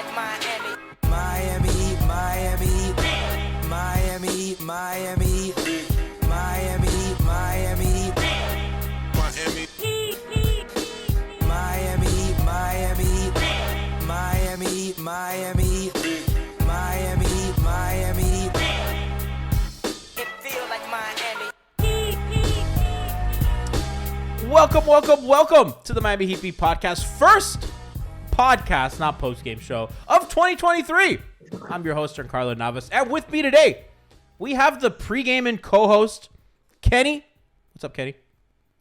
like Miami. Miami, Miami, Miami, Miami, Miami, Miami, Miami, Miami, Miami, Miami, Miami, Miami, Miami. It feels like Miami. Welcome to the Miami Heat Beat podcast. First podcast, not post-game show, of 2023. I'm your host, Giancarlo Navas. And with me today, we have the pregame and co-host, Kenny. What's up, Kenny?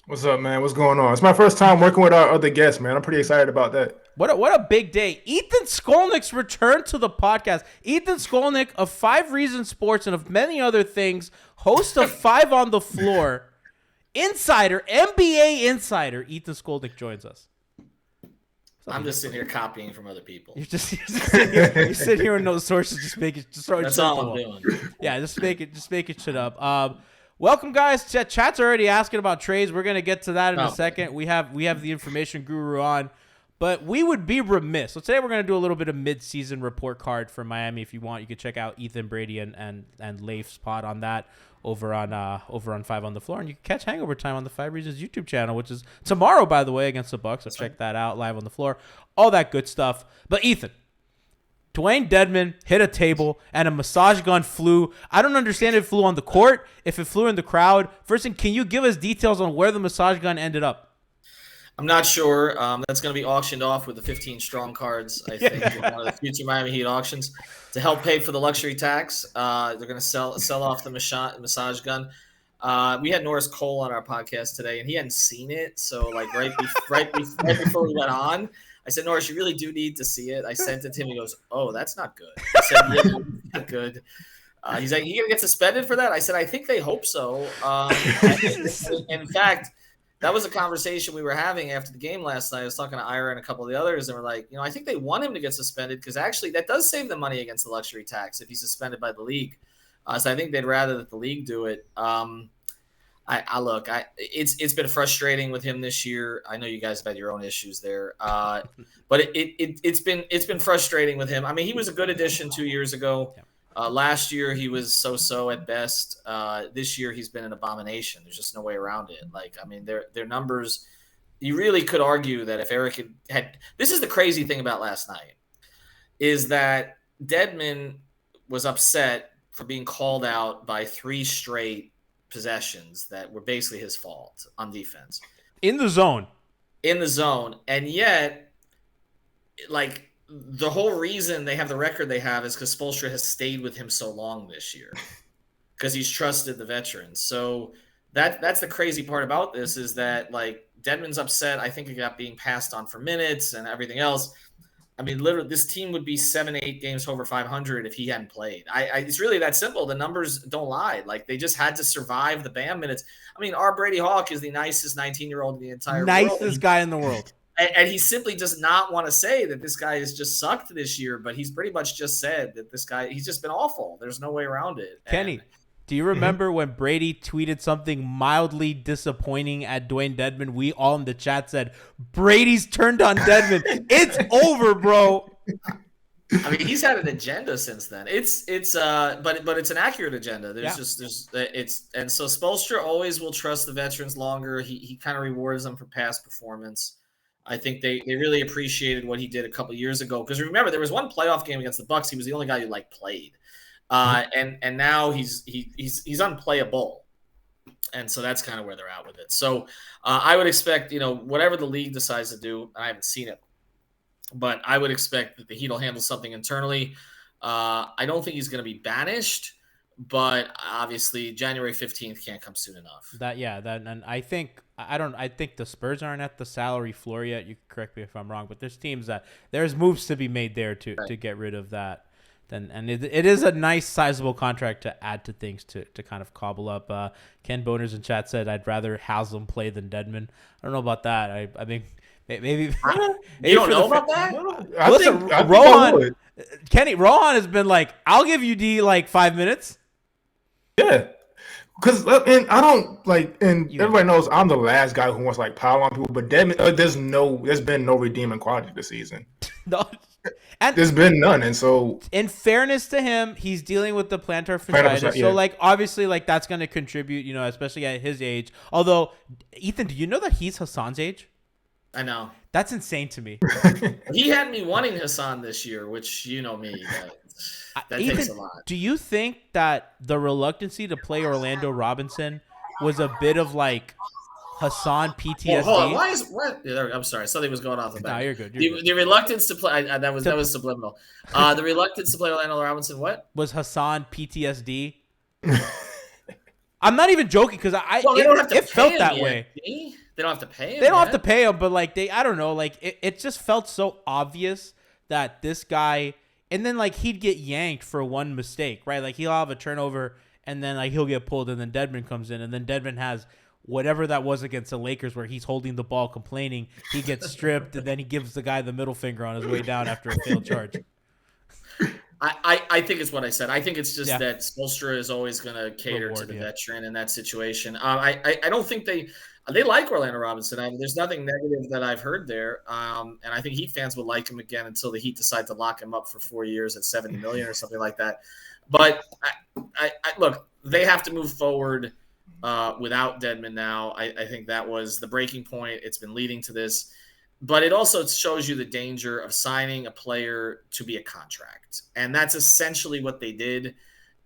What's up, man? What's going on? It's my first time working with our other guests, man. I'm pretty excited about that. What a big day. Ethan Skolnick's return to the podcast. Ethan Skolnick of 5 Reasons Sports and of many other things, host of 5 on the Floor, insider, NBA insider, Ethan Skolnick joins us. I'm just sitting here copying from other people. You're sitting here with no sources, just throwing That's shit all at the I'm wall. doing. Yeah, just making shit up. Welcome, guys. Chat's already asking about trades. We're gonna get to that in a second. We have the information guru on, but we would be remiss. So today we're gonna do a little bit of mid-season report card for Miami. If you want, you can check out Ethan Brady and Leif's pod on that over on 5 on the Floor, and you can catch Hangover Time on the 5 Reasons YouTube channel, which is tomorrow, by the way, against the Bucks. So check that out live on the floor, all that good stuff. But Ethan, Dewayne Dedmon hit a table and a massage gun flew. I don't understand if it flew on the court, if it flew in the crowd. First thing, can you give us details on where the massage gun ended up? I'm not sure. That's going to be auctioned off with the 15 strong cards, I think, in one of the future Miami Heat auctions to help pay for the luxury tax. They're going to sell off the massage gun. We had Norris Cole on our podcast today, and he hadn't seen it. So, like right before we went on, I said, Norris, you really do need to see it. I sent it to him. He goes, oh, that's not good. I said, yeah, not good. He's like, you going to get suspended for that? I said, I think they hope so. In fact, that was a conversation we were having after the game last night. I was talking to Ira and a couple of the others, and we're like, I think they want him to get suspended because actually that does save them money against the luxury tax if he's suspended by the league. So I think they'd rather that the league do it. It's been frustrating with him this year. I know you guys have had your own issues there, but it's been frustrating with him. I mean, he was a good addition 2 years ago. Last year he was so at best. This year he's been an abomination. There's just no way around it. Like, I mean, their numbers. You really could argue that if Eric had this is the crazy thing about last night, is that Dedmon was upset for being called out by 3 straight possessions that were basically his fault on defense. In the zone, and yet, like. The whole reason they have the record they have is because Spoelstra has stayed with him so long this year because he's trusted the veterans. So that's the crazy part about this is that, like, Dedmon's upset. I think he got being passed on for minutes and everything else. I mean, literally, this team would be 7-8 games over 500 if he hadn't played. It's really that simple. The numbers don't lie. Like, they just had to survive the Bam minutes. I mean, our Brady Hawk is the nicest 19-year-old in the entire world. Nicest guy in the world. And he simply does not want to say that this guy has just sucked this year, but he's pretty much just said that this guy, he's just been awful. There's no way around it. Kenny, do you remember when Brady tweeted something mildly disappointing at Dewayne Dedmon? We all in the chat said, Brady's turned on Dedmon. It's over, bro. I mean, he's had an agenda since then. But it's an accurate agenda. And so Spoelstra always will trust the veterans longer. He kind of rewards them for past performance. I think they really appreciated what he did a couple of years ago. Because remember, there was one playoff game against the Bucks. He was the only guy who played, and now he's unplayable, and so that's kind of where they're at with it. So I would expect whatever the league decides to do. I haven't seen it, but I would expect that the Heat will handle something internally. I don't think he's going to be banished. But obviously, January 15th can't come soon enough. And I think the Spurs aren't at the salary floor yet. You can correct me if I'm wrong, but there's teams that there's moves to be made there to get rid of that. And it is a nice, sizable contract to add to things to kind of cobble up. Ken Boners in chat said, "I'd rather Haslam play than Dedmon." I don't know about that. I think maybe you don't know about that. Listen, Rohan, Kenny, Rohan has been like, "I'll give you D like 5 minutes." Yeah, Because and I don't like, and You everybody knows I'm the last guy who wants to like pile on people. But Dedmon, there's been no redeeming quality this season. No. And There's been none, and so in fairness to him, he's dealing with the plantar Plantar fasciitis. fasciitis, So yeah. like obviously like that's gonna contribute, especially at his age. Although, Ethan, do you know that he's Hassan's age? I know. That's insane to me. He had me wanting Hassan this year, which you know me. That takes a Ethan, lot. do you think that the reluctancy to play Orlando Robinson was a bit of like Hassan PTSD? Hold on. I'm sorry. Something was going off the back. No, you're good. You're good. The reluctance to play. That was subliminal. The reluctance to play Orlando Robinson. What Was Hassan PTSD? I'm not even joking because they don't have to it pay felt him that yet, way. see? They don't have to pay him. They don't have yet. to pay him, but like I don't know, like it just felt so obvious that this guy, and then like he'd get yanked for one mistake, right? Like he'll have a turnover and then like he'll get pulled, and then Dedmon comes in, and then Dedmon has whatever that was against the Lakers where he's holding the ball complaining, he gets stripped, and then he gives the guy the middle finger on his way down after a failed charge. I think it's what I said. I think it's just Yeah. that Spoelstra is always going to cater Reward, to the yeah. veteran in that situation. I don't think they like Orlando Robinson. There's nothing negative that I've heard there. And I think Heat fans will like him again until the Heat decide to lock him up for 4 years at $70 million or something like that. But I look, they have to move forward without Dedmon now. I think that was the breaking point. It's been leading to this. But it also shows you the danger of signing a player to be a contract. And that's essentially what they did.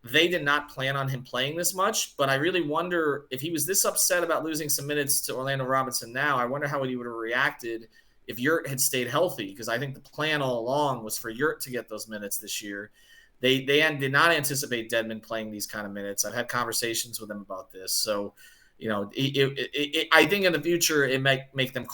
They did not plan on him playing this much, but I really wonder if he was this upset about losing some minutes to Orlando Robinson now, I wonder how he would have reacted if Yurt had stayed healthy, because I think the plan all along was for Yurt to get those minutes this year. They did not anticipate Dedmon playing these kind of minutes. I've had conversations with them about this. So, I think in the future it might make them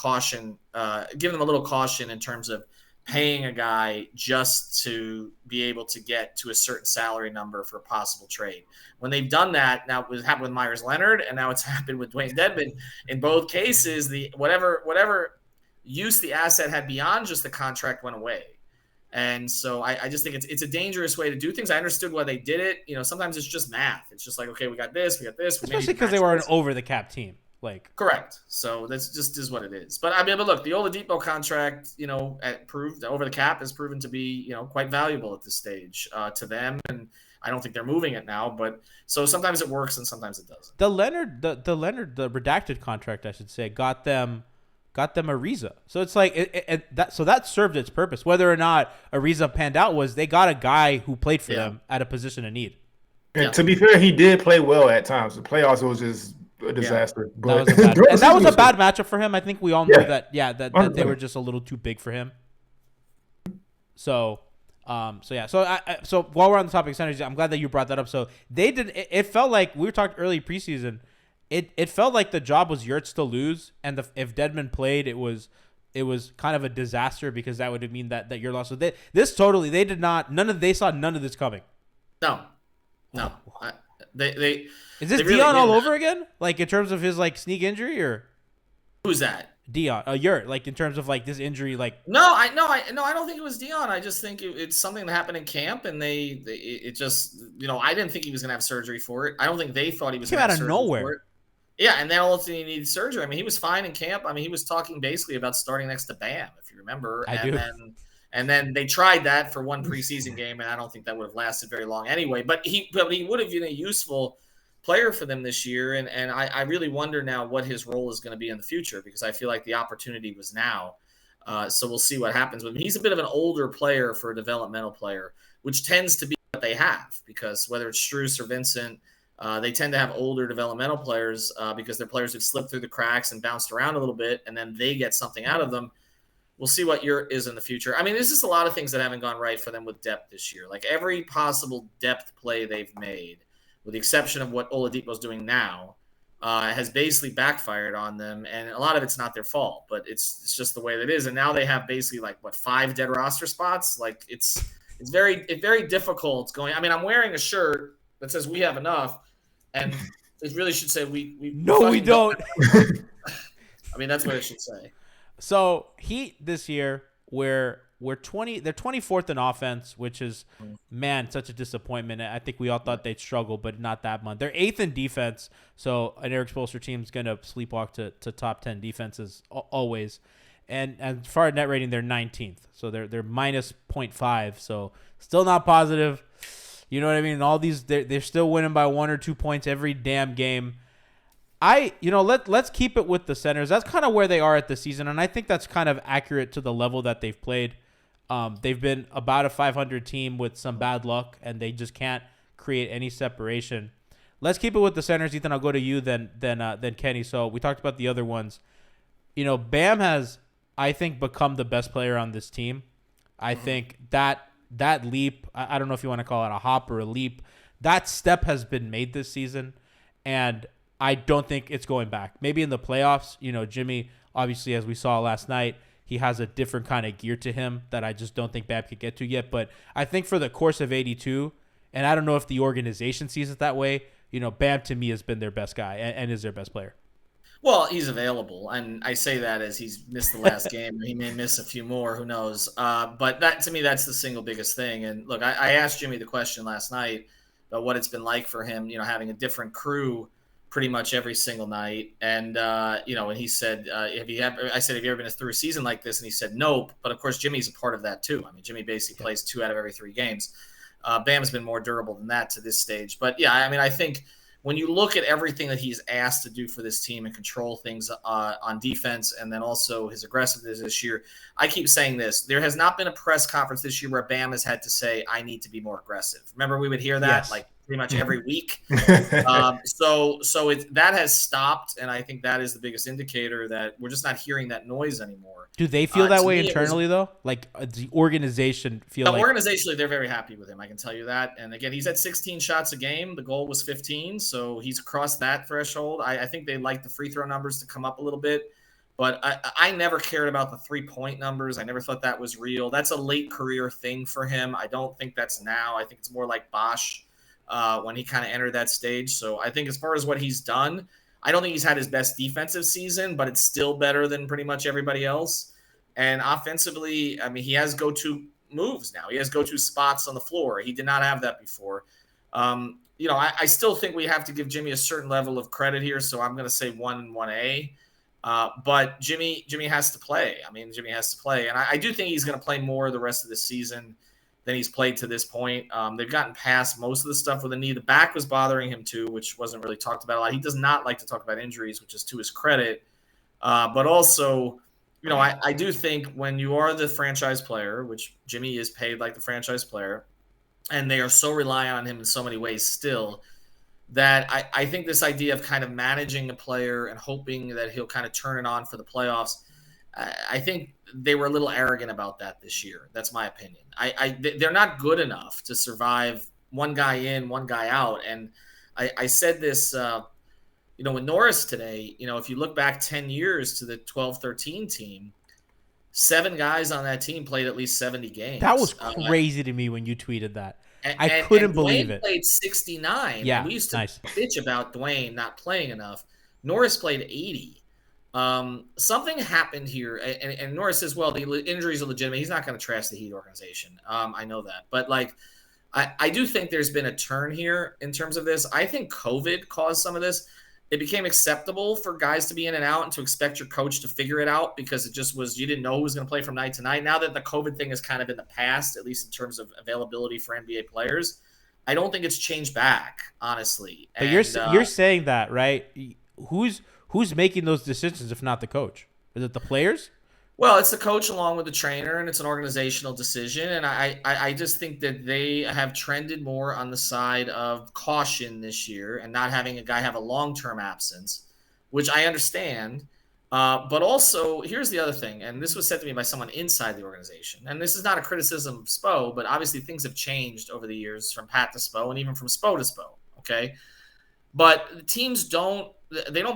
give them a little caution in terms of paying a guy just to be able to get to a certain salary number for a possible trade. When they've done that, now it happened with Myers Leonard, and now it's happened with Dewayne Dedmon. In both cases, the whatever use the asset had beyond just the contract went away. And so I just think it's a dangerous way to do things. I understood why they did it. Sometimes it's just math. It's just like, okay, we got this. Especially because they were an over the cap team. Like correct. So that's just is what it is. But I mean, look, the Oladipo contract, proved over the cap has proven to be, quite valuable at this stage to them. And I don't think they're moving it now. But so sometimes it works and sometimes it doesn't. the Leonard redacted contract, I should say, got them Ariza. So it's like that served its purpose. Whether or not Ariza panned out was they got a guy who played for them at a position of need. And to be fair, he did play well at times. The playoffs was just a disaster. That But was a bad matchup for him. I think we all knew that they were just a little too big for him. So So while we're on the topic of centers, I'm glad that you brought that up. So they did. It felt like we were talking early preseason. It felt like the job was Yurt's to lose, and if Dedmon played, it was kind of a disaster because that would mean that Yurt lost. So they did not. They saw none of this coming. No. They Is this really Dion all didn't. over again? Like in terms of his like sneak injury or Who's that? Dion? Yurt. Like in terms of like this injury, like I don't think it was Dion. I just think it's something that happened in camp, and it just I didn't think he was gonna have surgery for it. I don't think they thought he was came gonna out have of surgery nowhere. for it. Yeah, and then all of a sudden he needed surgery. I mean, he was fine in camp. I mean, he was talking basically about starting next to Bam, if you remember. And then they tried that for one preseason game, and I don't think that would have lasted very long anyway. But he would have been a useful player for them this year, and I really wonder now what his role is going to be in the future, because I feel like the opportunity was now. So we'll see what happens with him. He's a bit of an older player for a developmental player, which tends to be what they have, because whether it's Strus or Vincent, they tend to have older developmental players because they're players who've slipped through the cracks and bounced around a little bit, and then they get something out of them. We'll see what Yurt is in the future. I mean, there's just a lot of things that haven't gone right for them with depth this year. Like every possible depth play they've made, with the exception of what Oladipo's doing now, has basically backfired on them. And a lot of it's not their fault, but it's just the way that it is. And now they have basically 5 dead roster spots. Like it's very difficult going. I mean, I'm wearing a shirt that says "We have enough," and it really should say we don't. I mean, that's what it should say. So Heat this year, where they're 24th in offense, which is, man, such a disappointment. I think we all thought they'd struggle, but not that much. They're 8th in defense, so an Eric Spoelstra team is going to sleepwalk to top 10 defenses always. And as far as net rating, they're 19th, so they're minus 0.5, so still not positive. You know what I mean? All these, they're still winning by 1 or 2 points every damn game. Let's keep it with the centers. That's kind of where they are at the season, and I think that's kind of accurate to the level that they've played. They've been about a 500 team with some bad luck, and they just can't create any separation. Let's keep it with the centers. Ethan, I'll go to you then Kenny. So we talked about the other ones. Bam has, I think, become the best player on this team. I think that leap, I don't know if you want to call it a hop or a leap, that step has been made this season, and I don't think it's going back. Maybe in the playoffs, Jimmy, obviously, as we saw last night, he has a different kind of gear to him that I just don't think Bam could get to yet. But I think for the course of 82, and I don't know if the organization sees it that way, Bam to me has been their best guy and is their best player. Well, he's available, and I say that as he's missed the last game. He may miss a few more, who knows? But that, to me, that's the single biggest thing. And look, I asked Jimmy the question last night about what it's been like for him, having a different crew pretty much every single night. And, and he said, have you ever been through a season like this? And he said, nope. But, of course, Jimmy's a part of that, too. I mean, Jimmy basically plays 2 out of every 3 games. Bam's been more durable than that to this stage. But, yeah, I mean, I think – when you look at everything that he's asked to do for this team and control things on defense, and then also his aggressiveness this year, I keep saying this. There has not been a press conference this year where Bam has had to say, I need to be more aggressive. Remember, we would hear that pretty much every week. So that has stopped, and I think that is the biggest indicator that we're just not hearing that noise anymore. Do they feel that way internally, though? Like, the organization feel like... Organizationally, they're very happy with him, I can tell you that. And again, he's at 16 shots a game. The goal was 15, so he's crossed that threshold. I think they like the free throw numbers to come up a little bit. But I never cared about the three-point numbers. I never thought that was real. That's a late career thing for him. I don't think that's now. I think it's more like Bosch when he kind of entered that stage. So I think as far as what he's done, I don't think he's had his best defensive season, but it's still better than pretty much everybody else. And offensively, I mean, he has go-to moves now. He has go-to spots on the floor. He did not have that before. I still think we have to give Jimmy a certain level of credit here, so I'm going to say 1 and 1A. But Jimmy has to play. I mean, Jimmy has to play. And I do think he's going to play more the rest of the season than he's played to this point. They've gotten past most of the stuff with the knee. The back was bothering him too, which wasn't really talked about a lot. He does not like to talk about injuries, which is to his credit. But also, I do think when you are the franchise player, which Jimmy is paid like the franchise player, and they are so reliant on him in so many ways still, that I think this idea of kind of managing a player and hoping that he'll kind of turn it on for the playoffs, I think they were a little arrogant about that this year. That's my opinion. They're not good enough to survive one guy in, one guy out. And I said this, with Norris today, if you look back 10 years to the 12-13 team, 7 guys on that team played at least 70 games. That was crazy to me when you tweeted that. I couldn't believe it. Dewayne played 69. Yeah, we used to bitch about Dewayne not playing enough. Norris played 80. Something happened here, and Norris says, well, the injuries are legitimate. He's not going to trash the Heat organization. I know that. But, I do think there's been a turn here in terms of this. I think COVID caused some of this. It became acceptable for guys to be in and out and to expect your coach to figure it out because it just was, you didn't know who was going to play from night to night. Now that the COVID thing is kind of in the past, at least in terms of availability for NBA players, I don't think it's changed back, honestly. But you're saying that, right? Who's making those decisions if not the coach? Is it the players? Well, it's the coach along with the trainer, and it's an organizational decision. And I just think that they have trended more on the side of caution this year and not having a guy have a long-term absence, which I understand. But also, here's the other thing, and this was said to me by someone inside the organization. And this is not a criticism of Spo, but obviously things have changed over the years from Pat to Spo and even from Spo to Spo, okay? But teams don't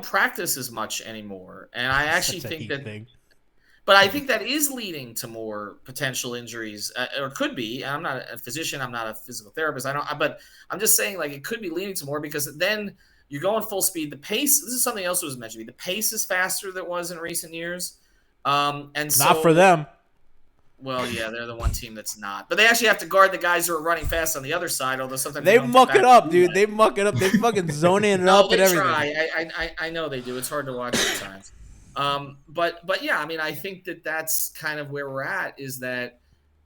practice as much anymore. And I actually think that – but I think that is leading to more potential injuries, or could be. I'm not a physician. I'm not a physical therapist. But I'm just saying, it could be leading to more because then you're going full speed. The pace. This is something else that was mentioned to me. The pace is faster than it was in recent years. And so, not for them. Well, yeah, they're the one team that's not. But they actually have to guard the guys who are running fast on the other side, although sometimes They don't get muck back it to up, do dude. that. They muck it up. They fucking zoning it No, up they and everything. try. I know they do. It's hard to watch at times. But yeah, I mean, I think that's kind of where we're at. Is that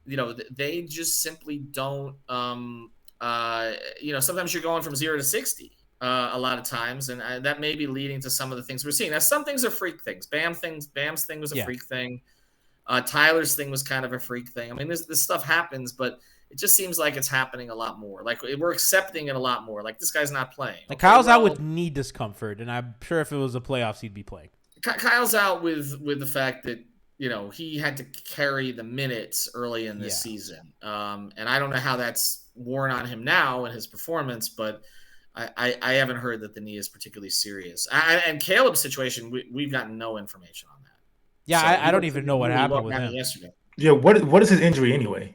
they just simply don't. Sometimes you're going from 0 to 60 a lot of times, and that may be leading to some of the things we're seeing. Now, some things are freak things. Bam's thing was a freak thing. Tyler's thing was kind of a freak thing. I mean, this stuff happens, but it just seems like it's happening a lot more. Like we're accepting it a lot more. Like this guy's not playing. Like Kyle's out with knee discomfort, and I'm sure if it was the playoffs, he'd be playing. Kyle's out with the fact that he had to carry the minutes early in this season, and I don't know how that's worn on him now in his performance, but I haven't heard that the knee is particularly serious. And Caleb's situation, we've gotten no information on that. Yeah, So I don't even know what happened with him. Yesterday. Yeah, what is his injury anyway?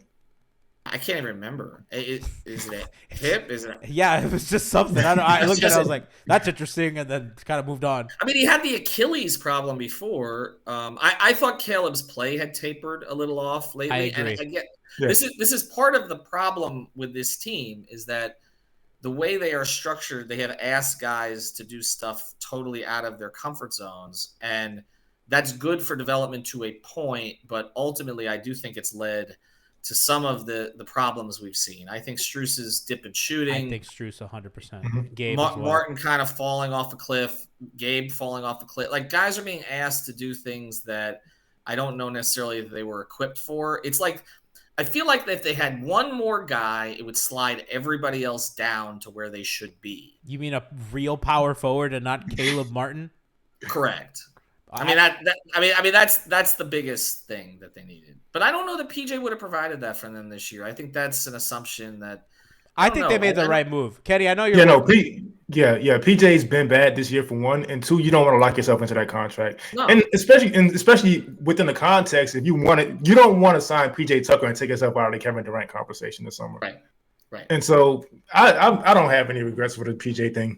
I can't even remember. Is it a hip? Is it? Yeah, it was just something. I looked at it, I was like, that's interesting, and then kind of moved on. I mean, he had the Achilles problem before. I thought Caleb's play had tapered a little off lately. I agree. And again, this is part of the problem with this team is that the way they are structured, they have asked guys to do stuff totally out of their comfort zones, and that's good for development to a point, but ultimately I do think it's led to some of the problems we've seen. I think Strus's dip and shooting. I think Strus 100%. Mm-hmm. Gabe as well. Martin kind of falling off a cliff. Gabe falling off a cliff. Like guys are being asked to do things that I don't know necessarily that they were equipped for. It's like I feel like if they had one more guy, it would slide everybody else down to where they should be. You mean a real power forward and not Caleb Martin? Correct. I mean that's the biggest thing that they needed. But I don't know that PJ would have provided that for them this year. I think that's an assumption that I think they made the right move. Kenny, I know you're PJ's been bad this year for one, and two, you don't want to lock yourself into that contract. No. And especially within the context, if you don't want to sign PJ Tucker and take yourself out of the Kevin Durant conversation this summer. Right. And so I don't have any regrets for the PJ thing.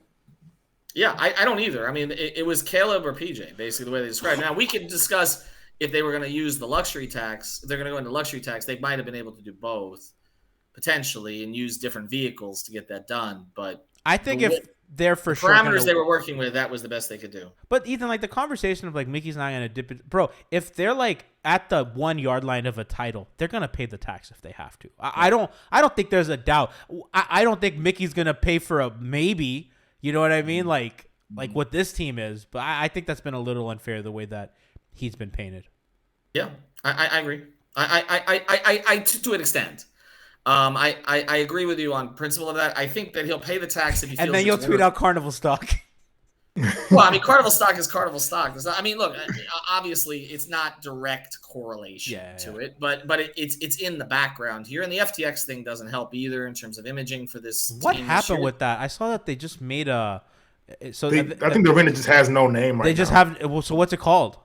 Yeah, I don't either. I mean, it was Caleb or PJ, basically the way they described it. Now, we can discuss if they were going to use the luxury tax. If they're going to go into luxury tax, they might have been able to do both, potentially, and use different vehicles to get that done. But I think if they're for sure parameters they were working with, that was the best they could do. But Ethan, like the conversation of like Mickey's not going to dip it. Bro, if they're like at the 1 yard line of a title, they're going to pay the tax if they have to. I don't think there's a doubt. I don't think Mickey's going to pay for a maybe. You know what I mean? Like what this team is. But I think that's been a little unfair the way that he's been painted. Yeah, I agree. I to an extent. I agree with you on principle of that. I think that he'll pay the tax if he feels. And then you'll tweet out Carnival stock. Well, I mean, Carnival stock is Carnival stock. I mean, look, obviously, it's not direct correlation to it, but it's in the background here, and the FTX thing doesn't help either in terms of imaging for this. What team happened this year. with that? I saw that they just made a. So I think the arena just has no name right now. They just have. So what's it called?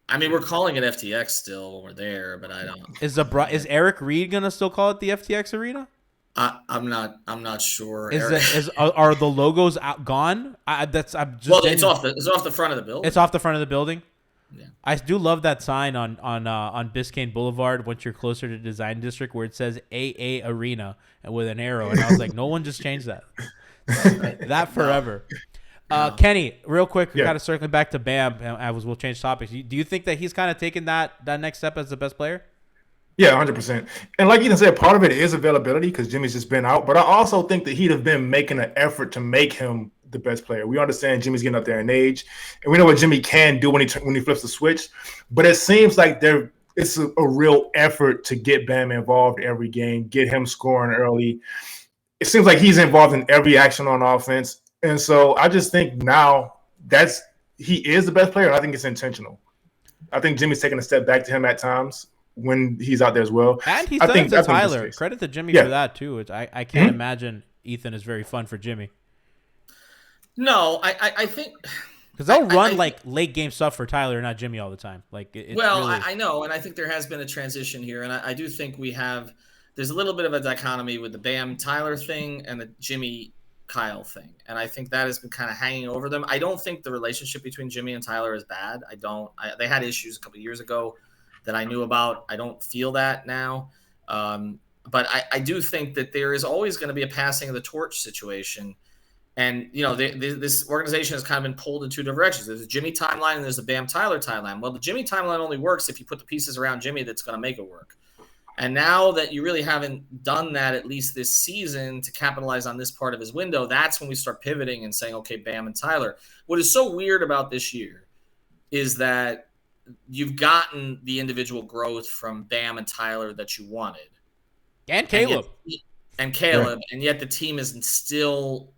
I mean, we're calling it FTX still. We're there, but I don't. Is Eric Reed gonna still call it the FTX Arena? I'm not sure. Are the logos gone? It's off the front of the building. It's off the front of the building. Yeah. I do love that sign on Biscayne Boulevard once you're closer to Design District where it says AA Arena and with an arrow, and I was like, no one just changed that. That forever. Kenny, real quick, we kind of circling back to Bam, and we'll change topics. Do you think that he's kind of taken that next step as the best player? Yeah, 100%. And like Ethan said, part of it is availability because Jimmy's just been out. But I also think that he'd have been making an effort to make him the best player. We understand Jimmy's getting up there in age, and we know what Jimmy can do when he flips the switch. But it seems like it's a real effort to get Bam involved every game, get him scoring early. It seems like he's involved in every action on offense. And so I just think now he is the best player, and I think it's intentional. I think Jimmy's taking a step back to him at times when he's out there as well. And he's done it to Tyler. Credit to Jimmy for that, too. I can't imagine Ethan is very fun for Jimmy. No, I think... Because they'll run late game stuff for Tyler, not Jimmy all the time. I know, and I think there has been a transition here, and I do think there's a little bit of a dichotomy with the Bam-Tyler thing and the Jimmy-Kyle thing, and I think that has been kind of hanging over them. I don't think the relationship between Jimmy and Tyler is bad. They had issues a couple of years ago that I knew about. I don't feel that now. But I do think that there is always going to be a passing of the torch situation. And, this organization has kind of been pulled in two directions. There's a Jimmy timeline and there's a Bam Tyler timeline. Well, the Jimmy timeline only works if you put the pieces around Jimmy that's going to make it work. And now that you really haven't done that, at least this season, to capitalize on this part of his window, that's when we start pivoting and saying, okay, Bam and Tyler. What is so weird about this year is that you've gotten the individual growth from Bam and Tyler that you wanted. And Caleb. And and yet the team is still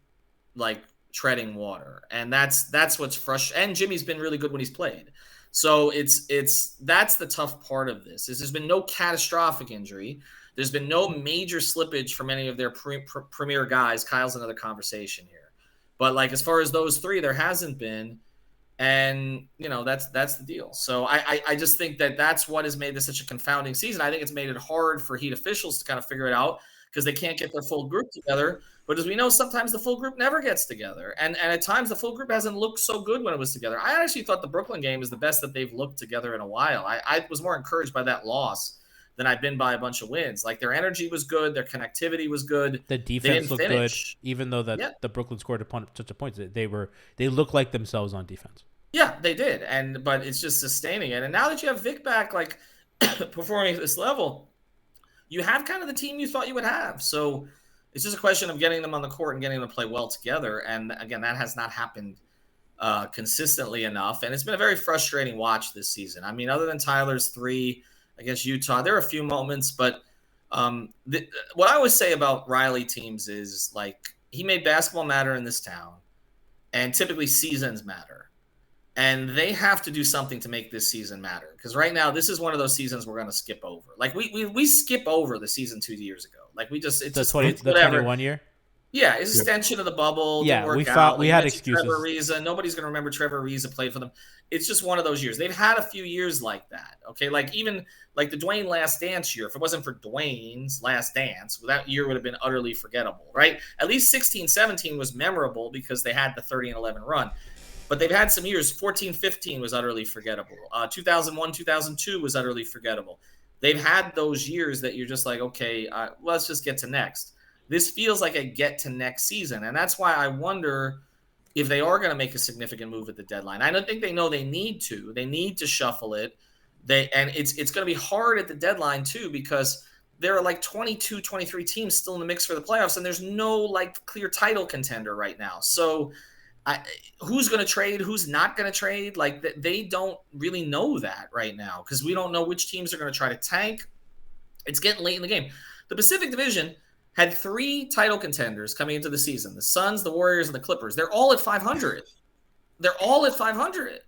like treading water. And that's what's frustrating. And Jimmy's been really good when he's played. So that's the tough part of this. There's been no catastrophic injury. There's been no major slippage from any of their premier guys. Kyle's another conversation here. But like as far as those three, there hasn't been. And, that's the deal. So I just think that that's what has made this such a confounding season. I think it's made it hard for Heat officials to kind of figure it out because they can't get their full group together. But as we know, sometimes the full group never gets together. And at times the full group hasn't looked so good when it was together. I actually thought the Brooklyn game is the best that they've looked together in a while. I was more encouraged by that loss than I've been by a bunch of wins. Like their energy was good. Their connectivity was good. The defense looked good, even though the Brooklyn scored such a point. They look like themselves on defense. Yeah, they did. But it's just sustaining it. And now that you have Vic back, like performing at this level, you have kind of the team you thought you would have. So it's just a question of getting them on the court and getting them to play well together. And again, that has not happened consistently enough. And it's been a very frustrating watch this season. I mean, other than Tyler's 3 against Utah, there are a few moments, but what I always say about Riley teams is like he made basketball matter in this town, and typically seasons matter. And they have to do something to make this season matter. Because right now, this is one of those seasons we're going to skip over. Like, we skip over the season 2 years ago. Like, it's the just 21 year? Yeah, it's extension of the bubble. Yeah, we had excuses. Trevor Ariza. Nobody's going to remember Trevor Ariza played for them. It's just one of those years. They've had a few years like that. Okay, like even like the Dwayne Last Dance year. If it wasn't for Dwayne's Last Dance, that year would have been utterly forgettable, right? At least 16-17 was memorable because they had the 30-11 run. But they've had some years. 14-15 was utterly forgettable. 2001-2002 was utterly forgettable. They've had those years that you're just like, okay, let's just get to next. This feels like a get to next season. And that's why I wonder if they are going to make a significant move at the deadline. I don't think they know they need to. They need to shuffle it. And it's going to be hard at the deadline, too, because there are like 22, 23 teams still in the mix for the playoffs, and there's no like clear title contender right now. So who's going to trade, who's not going to trade? Like they don't really know that right now because we don't know which teams are going to try to tank. It's getting late in the game. The Pacific Division had 3 title contenders coming into the season: the Suns, the Warriors, and the Clippers. They're all at 500.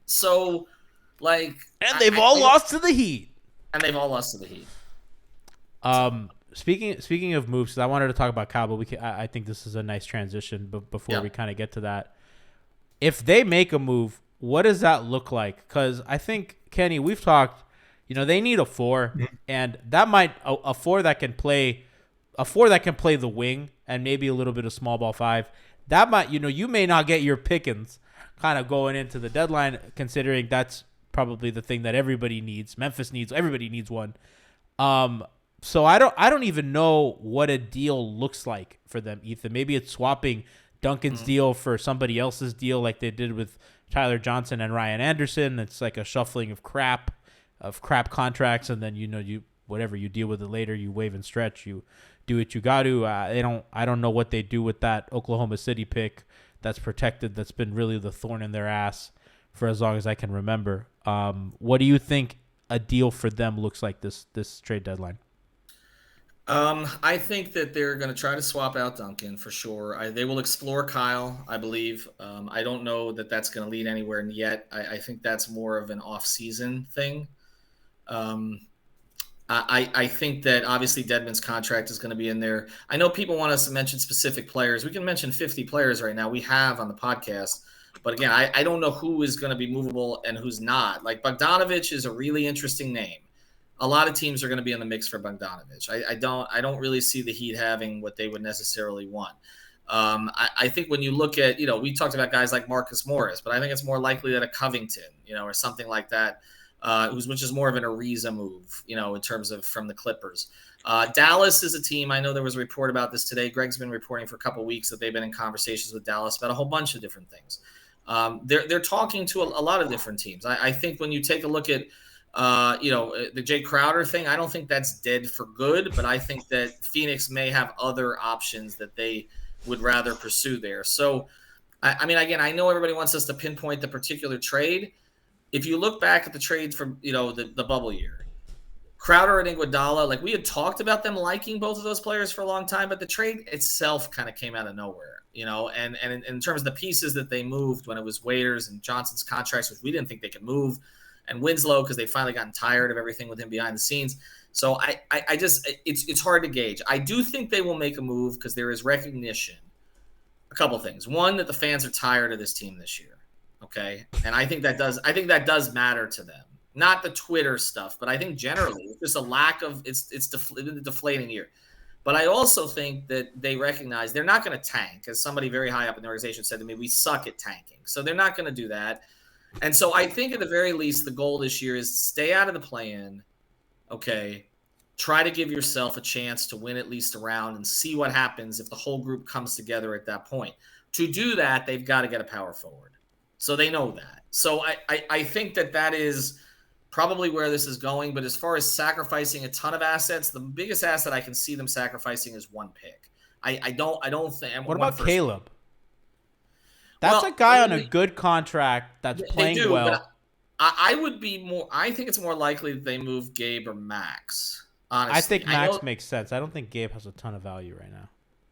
So, like, and they've all lost to the Heat. Speaking of moves, I wanted to talk about Kyle, but I think this is a nice transition. But before we kind of get to that, if they make a move, what does that look like? Because I think, Kenny, we've talked, they need a 4, and that might a 4 that can play the wing and maybe a little bit of small ball 5. That might, you may not get your pickings kind of going into the deadline, considering that's probably the thing that everybody needs. Memphis needs, everybody needs one. So I don't even know what a deal looks like for them, Ethan. Maybe it's swapping Duncan's deal for somebody else's deal like they did with Tyler Johnson and Ryan Anderson. It's like a shuffling of crap contracts, and then you whatever, you deal with it later, you wave and stretch, you do what you got to. I don't know what they do with that Oklahoma City pick that's protected, that's been really the thorn in their ass for as long as I can remember. What do you think a deal for them looks like this trade deadline? I think that they're going to try to swap out Duncan for sure. They will explore Kyle, I believe. I don't know that that's going to lead anywhere yet. I think that's more of an off-season thing. I think that obviously Dedmon's contract is going to be in there. I know people want us to mention specific players. We can mention 50 players right now. We have on the podcast. But again, I don't know who is going to be movable and who's not. Like Bogdanovich is a really interesting name. A lot of teams are going to be in the mix for Bogdanovich. I don't really see the Heat having what they would necessarily want. I think when you look at, we talked about guys like Marcus Morris, but I think it's more likely that a Covington, or something like that which is more of an Ariza move, in terms of from the Clippers. Dallas is a team. I know there was a report about this today. Greg's been reporting for a couple of weeks that they've been in conversations with Dallas about a whole bunch of different things. They're talking to a lot of different teams. I think when you take a look at the Jay Crowder thing, I don't think that's dead for good, but I think that Phoenix may have other options that they would rather pursue there. So, I mean, again, I know everybody wants us to pinpoint the particular trade. If you look back at the trade from, the bubble year, Crowder and Iguodala, like we had talked about them liking both of those players for a long time, but the trade itself kind of came out of nowhere, and in terms of the pieces that they moved when it was Waiters and Johnson's contracts, which we didn't think they could move, and Winslow, because they finally gotten tired of everything with him behind the scenes. So I just, it's hard to gauge. I do think they will make a move because there is recognition. A couple of things. One, that the fans are tired of this team this year. Okay. And I think that does matter to them. Not the Twitter stuff, but I think generally it's just a lack of it's a deflating year. But I also think that they recognize they're not going to tank, as somebody very high up in the organization said to me, we suck at tanking. So they're not going to do that. And so I think at the very least, the goal this year is stay out of the play-in. Okay. Try to give yourself a chance to win at least a round and see what happens if the whole group comes together at that point. To do that, they've got to get a power forward. So they know that. So I think that is probably where this is going. But as far as sacrificing a ton of assets, the biggest asset I can see them sacrificing is one pick. I don't think. What about Caleb? That's a guy on a good contract that's playing well. But I would be more. I think it's more likely that they move Gabe or Max. Honestly, I think Max makes sense. I don't think Gabe has a ton of value right now.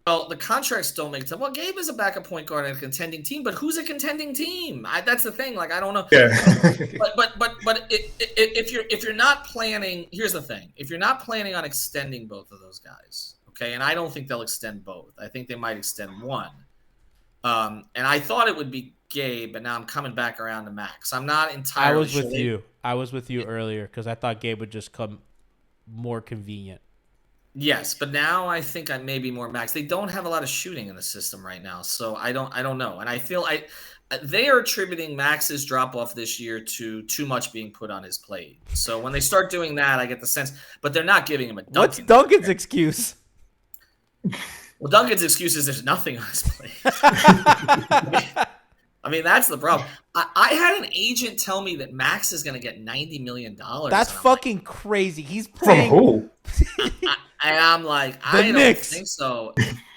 Well, the contracts don't make sense. Well, Gabe is a backup point guard in a contending team, but who's a contending team? That's the thing. Like, I don't know. Yeah. but if you're not planning, here's the thing: if you're not planning on extending both of those guys, okay, and I don't think they'll extend both. I think they might extend one. And I thought it would be Gabe, but now I'm coming back around to Max. I'm not entirely sure. I was with you earlier because I thought Gabe would just come more convenient. Yes, but now I think I may be more Max. They don't have a lot of shooting in the system right now, so I don't know. And I feel they are attributing Max's drop off this year to too much being put on his plate. So when they start doing that, I get the sense, but they're not giving him a Duncan. What's Duncan's excuse? Well, Duncan's excuse is there's nothing on his plate. I mean, that's the problem. I had an agent tell me that Max is going to get $90 million. That's fucking crazy. He's playing. From who? And I'm like, I don't think so.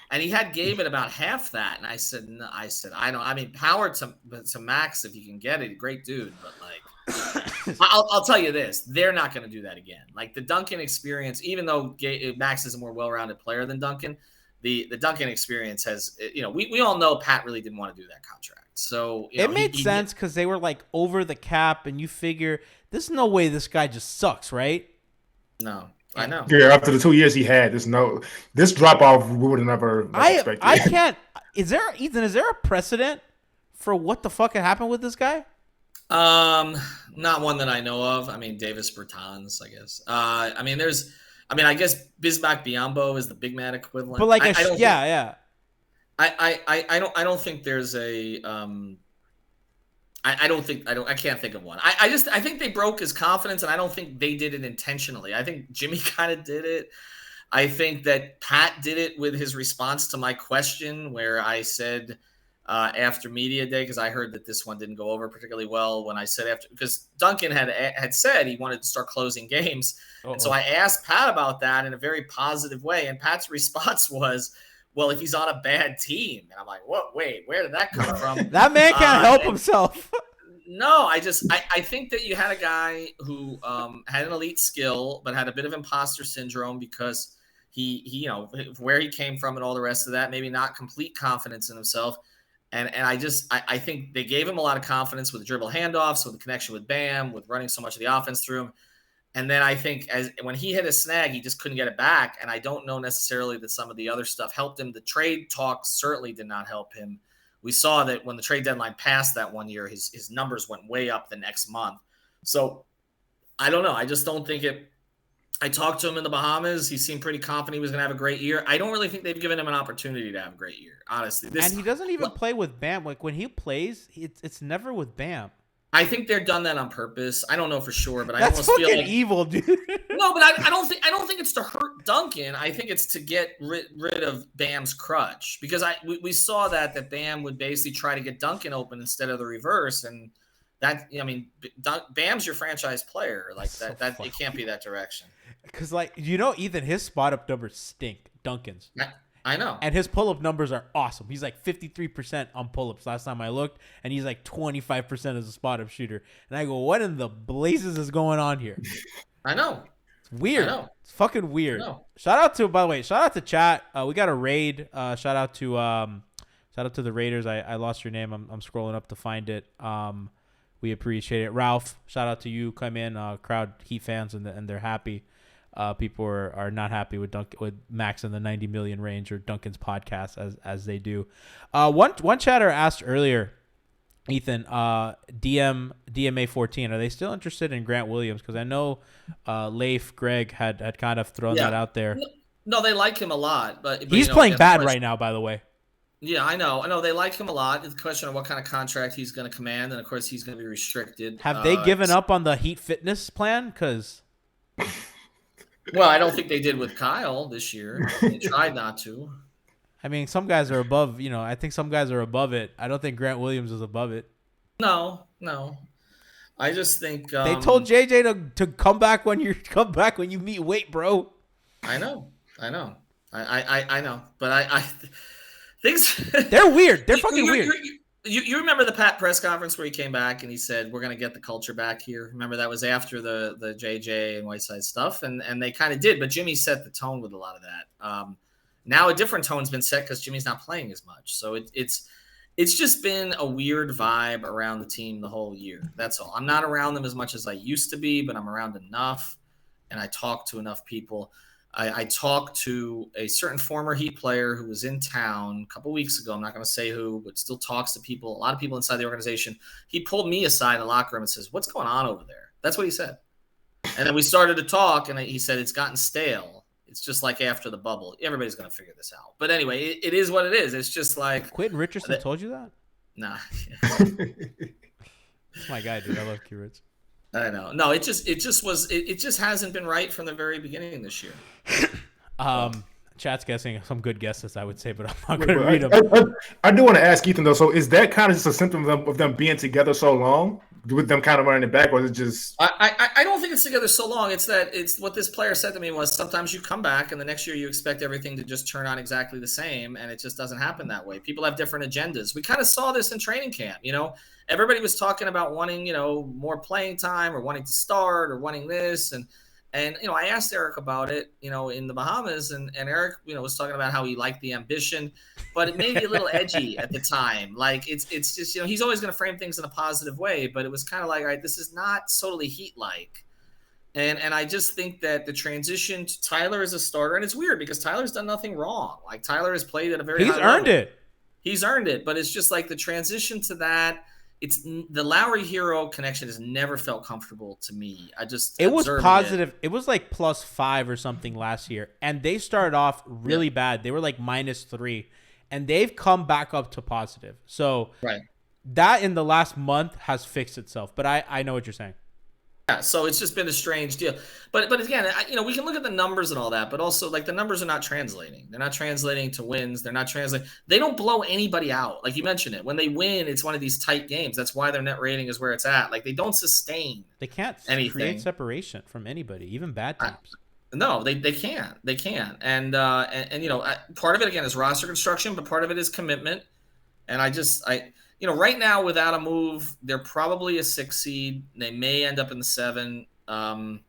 And he had Gabe at about half that. And I said, no, I don't. I mean, power to Max if you can get it. Great dude. But like, I'll tell you this. They're not going to do that again. Like the Duncan experience, even though Max is a more well-rounded player than Duncan, the Duncan experience has, we all know Pat really didn't want to do that contract. So it made sense because they were like over the cap, and you figure there's no way this guy just sucks, right? No, I know. Yeah, after the 2 years he had, this drop off we would have never expected. I can't. Is there a precedent for what the fuck had happened with this guy? Not one that I know of. I mean, Davis Bertans, I guess. I guess Bismack Biyombo is the big man equivalent. But like, I don't think there's a. I can't think of one. I think they broke his confidence, and I don't think they did it intentionally. I think Jimmy kind of did it. I think that Pat did it with his response to my question, where I said after media day, because I heard that this one didn't go over particularly well when I said because Duncan had said he wanted to start closing games. And so I asked Pat about that in a very positive way, and Pat's response was, well, if he's on a bad team. And I'm like, what? Wait, where did that come from? That man can't help himself. No, I think that you had a guy who had an elite skill, but had a bit of imposter syndrome because he where he came from and all the rest of that, maybe not complete confidence in himself. And I think they gave him a lot of confidence with the dribble handoffs, with the connection with Bam, with running so much of the offense through him. And then I think when he hit a snag, he just couldn't get it back. And I don't know necessarily that some of the other stuff helped him. The trade talk certainly did not help him. We saw that when the trade deadline passed that 1 year, his numbers went way up the next month. So I don't know. I just don't think it. I talked to him in the Bahamas. He seemed pretty confident he was going to have a great year. I don't really think they've given him an opportunity to have a great year, honestly. And he doesn't even play with Bam. Like when he plays, it's never with Bam. I think they're done that on purpose. I don't know for sure, but I That's almost feel fucking like evil, dude. no, but I don't think it's to hurt Duncan. I think it's to get rid of Bam's crutch because we saw that Bam would basically try to get Duncan open instead of the reverse, and that Bam's your franchise player. Like that it can't be that direction. Because Ethan, his spot up numbers stink. Duncan's. I know. And his pull-up numbers are awesome. He's like 53% on pull-ups last time I looked, and he's like 25% as a spot-up shooter. And I go, what in the blazes is going on here? I know. It's weird. I know. It's fucking weird. I know. Shout out to chat. We got a raid. Shout out to the Raiders. I lost your name. I'm scrolling up to find it. We appreciate it. Ralph, shout out to you. Come in, crowd Heat fans, and they're happy. People are not happy with Max in the 90 million range or Duncan's podcast as they do. One chatter asked earlier, Ethan, DMA 14, are they still interested in Grant Williams? Because I know Leif Greg had kind of thrown that out there. No, they like him a lot, but he's playing bad right now, by the way. Yeah, I know. They like him a lot. It's a question of what kind of contract he's going to command, and of course he's going to be restricted. Have they given up on the Heat fitness plan? Because well, I don't think they did with Kyle this year. They tried not to. I mean, some guys are above. I think some guys are above it. I don't think Grant Williams is above it. No. I just think they told JJ to come back when you meet weight, bro. I know. I know, but things they're weird. They're fucking weird. You remember the Pat press conference where he came back and he said, we're going to get the culture back here. Remember that was after the JJ and Whiteside stuff. And they kind of did, but Jimmy set the tone with a lot of that. Now a different tone's been set because Jimmy's not playing as much. So it's just been a weird vibe around the team the whole year. That's all. I'm not around them as much as I used to be, but I'm around enough and I talk to enough people. I talked to a certain former Heat player who was in town a couple weeks ago. I'm not going to say who, but still talks to people, a lot of people inside the organization. He pulled me aside in the locker room and says, what's going on over there? That's what he said. And then we started to talk, and he said, it's gotten stale. It's just like after the bubble. Everybody's going to figure this out. But anyway, it is what it is. It's just like. Quentin Richardson told you that? Nah. That's my guy, dude. I love Q Rich. I know. No, it just hasn't been right from the very beginning this year. Chat's guessing some good guesses, I would say, but I'm not going to read them. I do want to ask Ethan though. So is that kind of just a symptom of them being together so long, with them kind of running it back, or is it just? I don't think it's together so long. It's what this player said to me was sometimes you come back and the next year you expect everything to just turn out exactly the same, and it just doesn't happen that way. People have different agendas. We kind of saw this in training camp. Everybody was talking about wanting more playing time or wanting to start or wanting this and I asked Eric about it, in the Bahamas, and Eric, was talking about how he liked the ambition, but it may be a little edgy at the time. Like it's just, he's always going to frame things in a positive way, but it was kind of like, all right, this is not totally Heat-like. And I just think that the transition to Tyler as a starter, and it's weird because Tyler's done nothing wrong. Like Tyler has played at a very high level. He's earned it, but it's just like the transition to that. It's the Lowry Hero connection has never felt comfortable to me. It was positive. It was like +5 or something last year, and they started off really bad. They were like -3, and they've come back up to positive. So that in the last month has fixed itself. But I know what you're saying. Yeah, so it's just been a strange deal. But again, we can look at the numbers and all that, but also like the numbers are not translating. They're not translating to wins. They're not translating. They don't blow anybody out. Like you mentioned it. When they win, it's one of these tight games. That's why their net rating is where it's at. Like they don't sustain. They can't create separation from anybody, even bad teams. No, they can't. They can't. And part of it again is roster construction, but part of it is commitment. And right now, without a move, they're probably a 6 seed. They may end up in the 7. I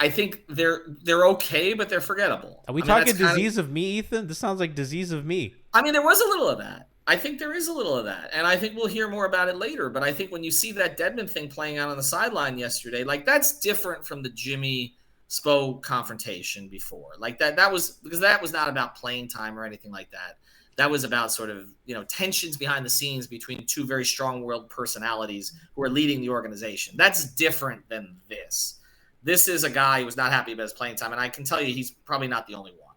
think they're okay, but they're forgettable. Are we talking disease of me, Ethan? This sounds like disease of me. I mean, there was a little of that. I think there is a little of that, and I think we'll hear more about it later. But I think when you see that Dedmon thing playing out on the sideline yesterday, like that's different from the Jimmy Spo confrontation before. Like that was because that was not about playing time or anything like that. That was about sort of, tensions behind the scenes between two very strong-willed personalities who are leading the organization. That's different than this. This is a guy who was not happy about his playing time, and I can tell you he's probably not the only one.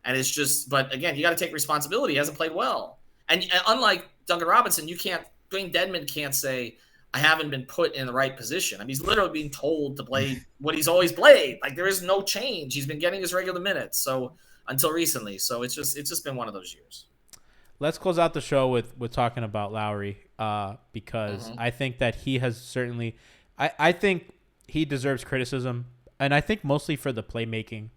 And it's just, but again, you got to take responsibility. He hasn't played well. And unlike Duncan Robinson, Dewayne Dedmon can't say, I haven't been put in the right position. I mean, he's literally being told to play what he's always played. Like, there is no change. He's been getting his regular minutes. So until recently. So it's just been one of those years. Let's close out the show with talking about Lowry, because I think that he has certainly I think he deserves criticism, and I think mostly for the playmaking.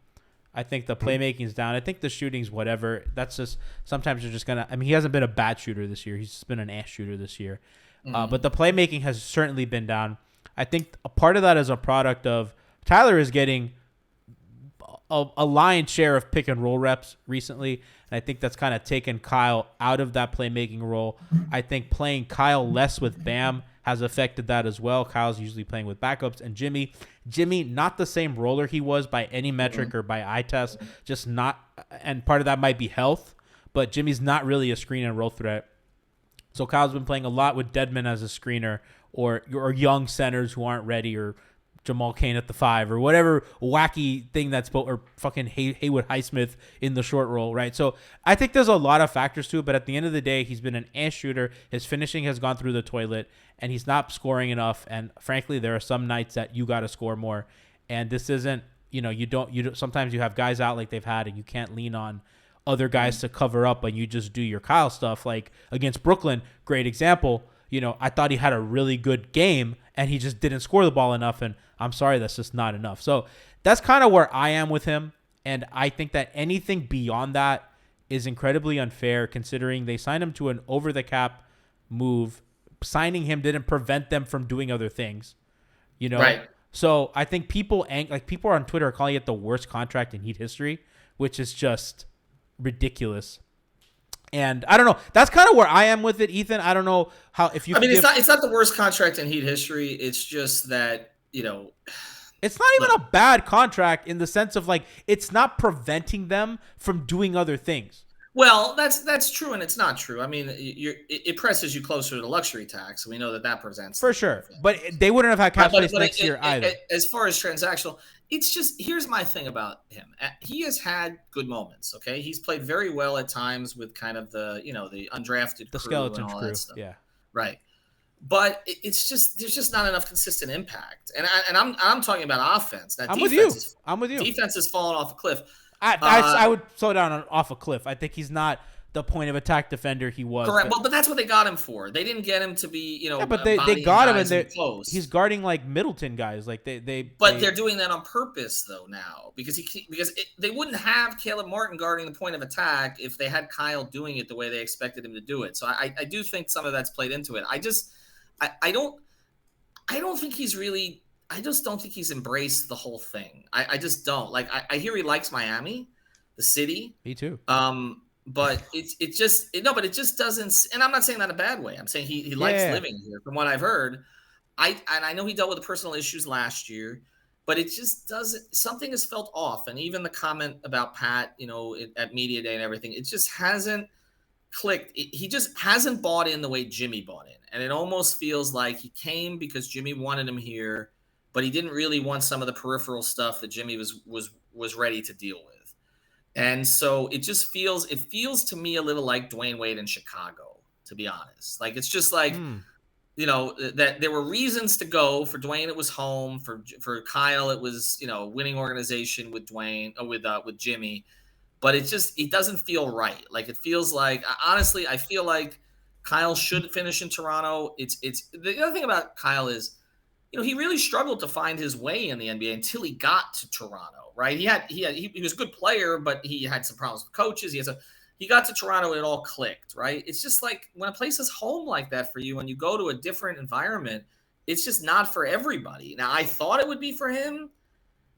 I think the playmaking's down. I think the shooting's whatever. That's just sometimes you're just gonna. I mean, he hasn't been a bad shooter this year. He's just been an ass shooter this year. But the playmaking has certainly been down. I think a part of that is a product of Tyler is getting a lion's share of pick and roll reps recently, and I think that's kind of taken Kyle out of that playmaking role. I think playing Kyle less with Bam has affected that as well. Kyle's usually playing with backups, and Jimmy, not the same roller he was by any metric or by eye test, just not. And part of that might be health, but Jimmy's not really a screen and roll threat. So Kyle's been playing a lot with Dedmon as a screener, or young centers who aren't ready, or Jamal Cain at the 5, or whatever wacky thing that's or fucking Haywood Highsmith in the short roll, right? So I think there's a lot of factors to it, but at the end of the day, he's been an ass shooter. His finishing has gone through the toilet, and he's not scoring enough. And frankly, there are some nights that you got to score more. And this isn't, you don't. Sometimes you have guys out like they've had, and you can't lean on other guys to cover up, and you just do your Kyle stuff. Like against Brooklyn, great example. I thought he had a really good game, and he just didn't score the ball enough, and I'm sorry, that's just not enough. So that's kind of where I am with him, and I think that anything beyond that is incredibly unfair, considering they signed him to an over-the-cap move. Signing him didn't prevent them from doing other things, Right. So I think people on Twitter are calling it the worst contract in Heat history, which is just ridiculous. And I don't know. That's kind of where I am with it, Ethan. I don't know how if you. I mean, it's not the worst contract in Heat history. It's just that it's not even a bad contract in the sense of like it's not preventing them from doing other things. Well, that's true, and it's not true. I mean, it presses you closer to the luxury tax. We know that presents for sure, but they wouldn't have had cap space next year either. As far as transactional, it's just here's my thing about him. He has had good moments. Okay, he's played very well at times with kind of the the undrafted, the crew skeleton and all crew, that stuff. yeah, right. But it's just there's just not enough consistent impact, and I'm talking about offense. That I'm with you. Defense has fallen off a cliff. I would slow down off a cliff. I think he's not the point of attack defender he was. Correct. But that's what they got him for. They didn't get him to be, Yeah, but they got him, and he's guarding like Middleton guys. Like they're doing that on purpose though now because they wouldn't have Caleb Martin guarding the point of attack if they had Kyle doing it the way they expected him to do it. So I do think some of that's played into it. I don't think he's really. I just don't think he's embraced the whole thing. I just don't. Like I hear he likes Miami, the city. Me too. But it just doesn't. And I'm not saying that in a bad way. I'm saying he likes living here. From what I've heard, I know he dealt with the personal issues last year, but it just doesn't. Something has felt off. And even the comment about Pat, at media day and everything, it just hasn't clicked. He just hasn't bought in the way Jimmy bought in, and it almost feels like he came because Jimmy wanted him here. But he didn't really want some of the peripheral stuff that Jimmy was ready to deal with. And so it feels to me a little like Dwayne Wade in Chicago, to be honest. Like, it's just like, that there were reasons to go. For Dwayne, it was home. For Kyle, it was, winning organization with Dwayne, with Jimmy. But it doesn't feel right. Like, it feels like, honestly, I feel like Kyle should finish in Toronto. It's the other thing about Kyle is, he really struggled to find his way in the NBA until he got to Toronto, right? He was a good player, but he had some problems with coaches. He got to Toronto and it all clicked, right? It's just like when a place is home like that for you and you go to a different environment, it's just not for everybody. Now, I thought it would be for him,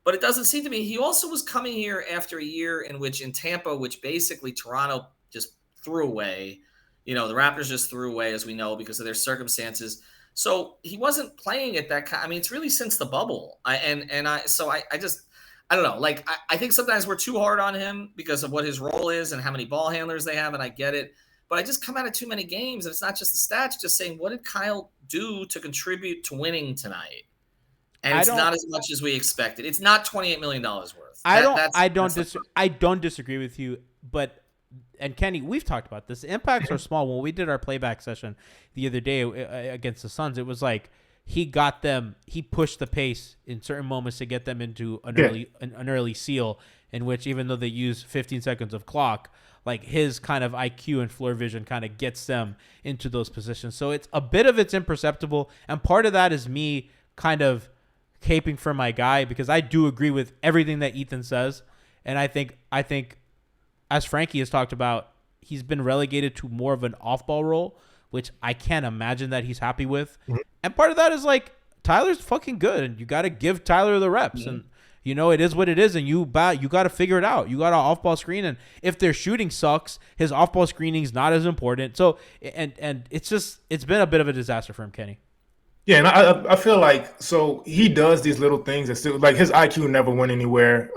but it doesn't seem to be. He also was coming here after a year in Tampa, which basically Toronto just threw away. The Raptors just threw away, as we know, because of their circumstances. So he wasn't playing at that kind. I mean, it's really since the bubble. I don't know. Like, I think sometimes we're too hard on him because of what his role is and how many ball handlers they have, and I get it. But I just come out of too many games, and it's not just the stats. Just saying, what did Kyle do to contribute to winning tonight? And it's not as much as we expected. It's not $28 million worth. I don't disagree with you, but and Kenny, we've talked about this. The impacts are small. When we did our playback session the other day against the Suns, it was like he pushed the pace in certain moments to get them into an early seal, in which even though they use 15 seconds of clock, like his kind of IQ and floor vision kind of gets them into those positions. So it's imperceptible. And part of that is me kind of caping for my guy, because I do agree with everything that Ethan says. And I think as Frankie has talked about, he's been relegated to more of an off-ball role, which I can't imagine that he's happy with. Mm-hmm. And part of that is like, Tyler's fucking good, and you got to give Tyler the reps. Mm-hmm. And it is what it is, and you got to figure it out. You got an off-ball screen, and if their shooting sucks, his off-ball screening is not as important. So, and it's been a bit of a disaster for him, Kenny. Yeah, and I feel like, so he does these little things that still, like his IQ never went anywhere.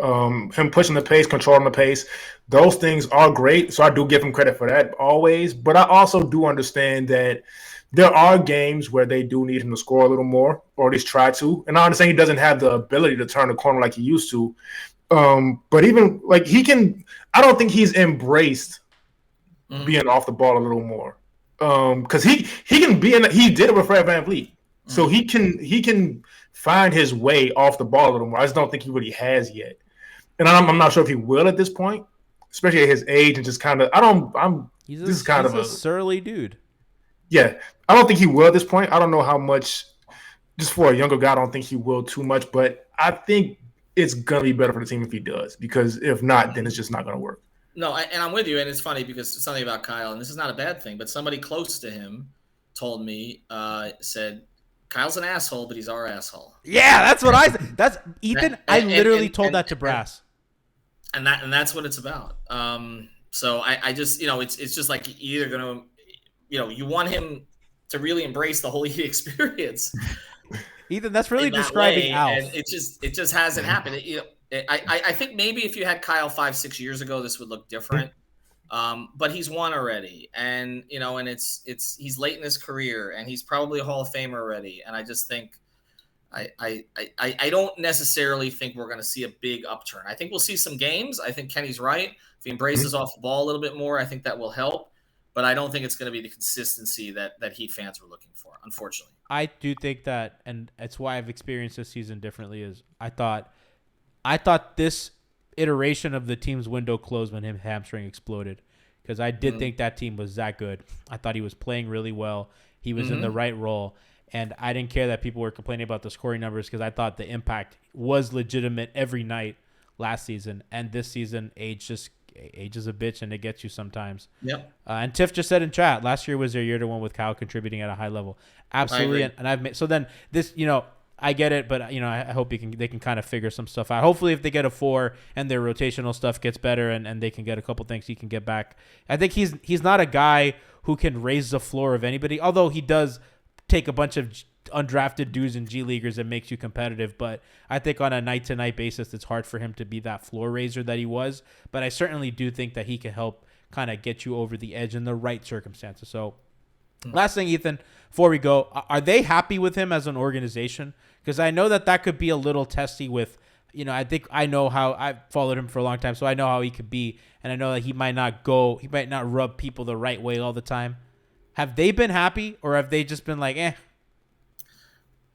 Him pushing the pace, controlling the pace, those things are great. So I do give him credit for that always. But I also do understand that there are games where they do need him to score a little more, or at least try to. And I understand he doesn't have the ability to turn the corner like he used to. But even like I don't think he's embraced being off the ball a little more. Because he can be he did it with Fred VanVleet. So he can find his way off the ball a little more. I just don't think he really has yet. And I'm not sure if he will at this point, especially at his age, and just kind of he's a surly dude. Yeah, I don't think he will at this point. I don't know how much, just for a younger guy, I don't think he will too much, but I think it's going to be better for the team if he does, because if not, then it's just not going to work. No, and I'm with you, and it's funny because something about Kyle, and this is not a bad thing, but somebody close to him told me, said, Kyle's an asshole, but he's our asshole. Yeah, that's what I said. That's Ethan. I literally told that to Brass. And that's what it's about. So I just, it's just like you're either going to, you want him to really embrace the whole experience. Ethan, that's really describing Alf. And it just hasn't happened. I think maybe if you had Kyle 5-6 years ago, this would look different. But he's won already, and and he's late in his career, and he's probably a Hall of Famer already. And I just think I don't necessarily think we're going to see a big upturn. I think we'll see some games. I think Kenny's right. If he embraces off the ball a little bit more, I think that will help. But I don't think it's going to be the consistency that Heat fans were looking for, unfortunately. I do think that, and it's why I've experienced this season differently, is I thought this iteration of the team's window closed when his hamstring exploded, because I did think that team was that good. I thought he was playing really well. He was in the right role, and I didn't care that people were complaining about the scoring numbers, because I thought the impact was legitimate every night last season. And this season, age is a bitch, and it gets you sometimes. Yep. And Tiff just said in chat, last year was their year to win with Kyle contributing at a high level. Absolutely. And I've made, so then this, I get it, but I hope they can kind of figure some stuff out. Hopefully, if they get a 4 and their rotational stuff gets better, and they can get a couple things he can get back. I think he's not a guy who can raise the floor of anybody, although he does take a bunch of undrafted dudes and G Leaguers and makes you competitive. But I think on a night-to-night basis, it's hard for him to be that floor raiser that he was. But I certainly do think that he can help kind of get you over the edge in the right circumstances. So last thing, Ethan, before we go, are they happy with him as an organization? Because I know that could be a little testy with, I think I know how I've followed him for a long time, so I know how he could be. And I know that he might not rub people the right way all the time. Have they been happy, or have they just been like, eh?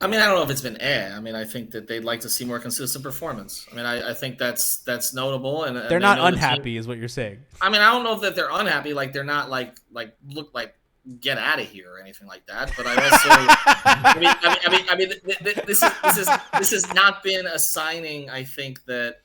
I mean, I don't know if it's been I think that they'd like to see more consistent performance. I mean, I think that's notable, and they're not unhappy, is what you're saying. I mean, I don't know if they're unhappy. Like they're not like look like get out of here or anything like that. But I mean, this has not been a signing. I think that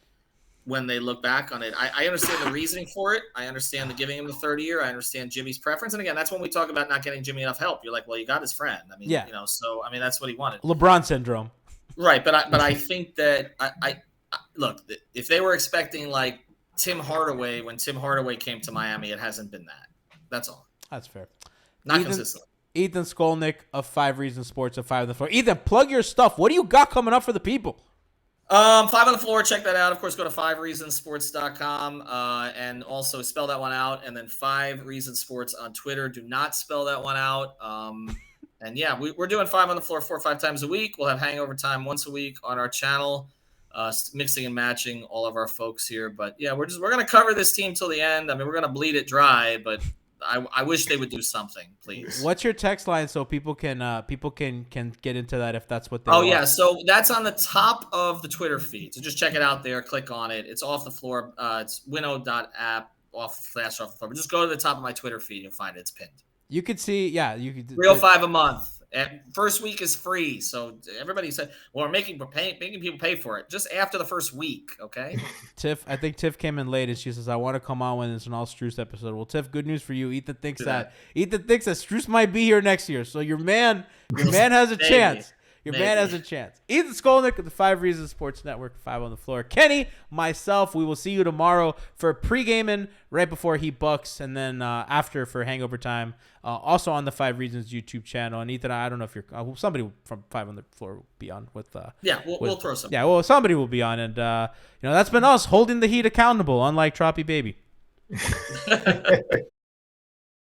when they look back on it, I understand the reasoning for it. I understand the giving him the third year. I understand Jimmy's preference. And again, that's when we talk about not getting Jimmy enough help. You're like, well, you got his friend. I mean, so I mean, that's what he wanted. LeBron syndrome. Right. But I think that I look, if they were expecting like Tim Hardaway, when Tim Hardaway came to Miami, it hasn't been that. That's all. That's fair. Not consistently. Ethan Skolnick of 5 Reasons Sports of 5 on the Floor. Ethan, plug your stuff. What do you got coming up for the people? 5 on the Floor. Check that out. Of course, go to 5reasonsports.com and also spell that one out. And then 5 Reasons Sports on Twitter. Do not spell that one out. And yeah, we're doing 5 on the Floor 4 or 5 times a week. We'll have Hangover Time once a week on our channel. mixing and matching all of our folks here. But yeah, we're going to cover this team till the end. I mean, we're going to bleed it dry, but I wish they would do something, please. What's your text line so people can get into that if that's what they want? want? Yeah, so that's on the top of the Twitter feed. So just check it out there. Click on it. It's off the floor. It's winnow.app off the floor. But just go to the top of my Twitter feed. You'll find it. It's pinned. You could see, yeah, you could. $305 a month. First week is free, so everybody said, "Well, we're making people pay for it just after the first week." Okay. I think Tiff came in late, and she says, "I want to come on when it's an all Strus episode." Well, Tiff, good news for you. Ethan thinks that Strus might be here next year, so your man has a chance. Man has a chance. Ethan Skolnick with the 5 Reasons Sports Network, 5 on the floor. Kenny, myself, we will see you tomorrow for pre-gaming right before he bucks, and then after for hangover time. Also on the 5 Reasons YouTube channel. And Ethan, I don't know if you're somebody from 5 on the floor will be on with. We'll throw some. Yeah, well, somebody will be on, and that's been us holding the heat accountable, unlike Troppy Baby.